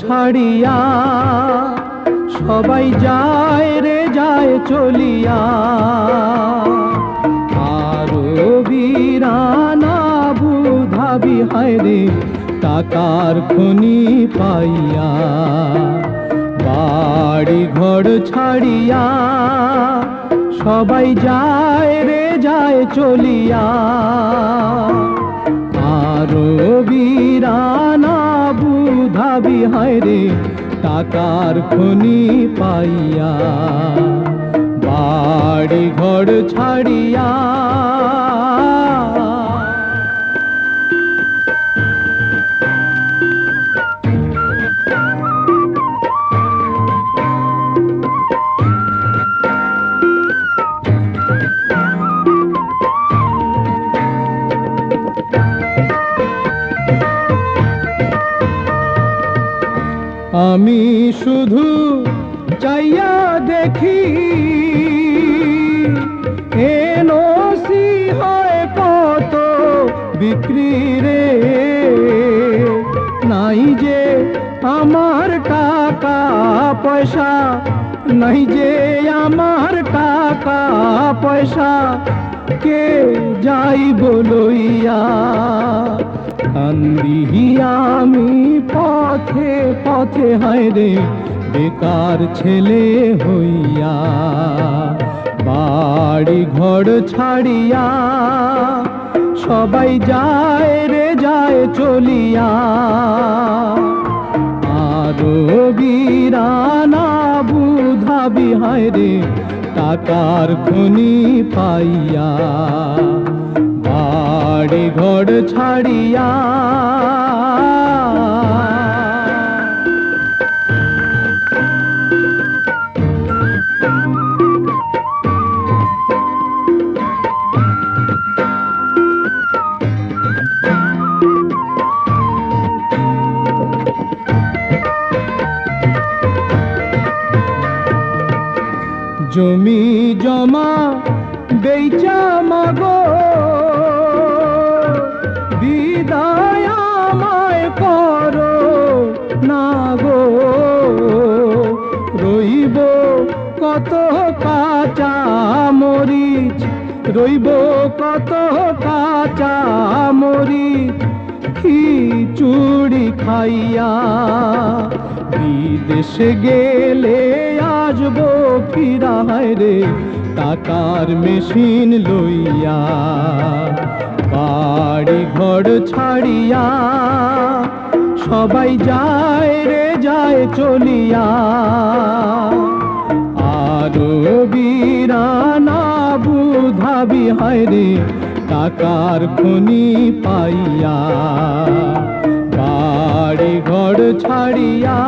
ছাড়িয়া সবাই যায় রে যায় চলিয়া। আরো বিরানা বুধাবি হায় রে টাকার খনি পাইয়া। বাড়ি ঘর ছাড়িয়া সবাই যায় রে যায় চলিয়া। আরো বিরানা বুধাবি হায় রে টাকার খনি পাইয়া। বাড়ি ঘর ছাড়িয়া আমি শুধু চাইয়া দেখি এনওসি হয় কত বিক্রি রে। নাই যে আমার টাকা পয়সা, নাই যে আমার টাকা পয়সা, কে যাইব লইয়া। কান্দি আমি পথে পথে হায় রে বেকার ছেলে হইয়া। বাড়ি ঘর ছাড়িয়া সবাই যায় রে যায় চলিয়া। আরো বিরানা বুধাবি হায় রে টাকার খনি পাইয়া। বাড়ি ঘর ছাড়িয়া জমি জমা বেচা মাগো বিদায় আমায় করো না গো। রইব কত কাঁচা মরিচ, রইব কত কাঁচা মরিচ খিচুড়ি খাইয়া। বিদেশে গেলে আসবো ফিরা হায় রে টাকার মেশিন লইয়া। বাড়ি ঘর ছাড়িয়া সবাই যায় রে যায় চলিয়া। আরো বিরানা বুধাবি হায় রে টাকার খনি পাইয়া। বাড়ি ঘর ছাড়িয়া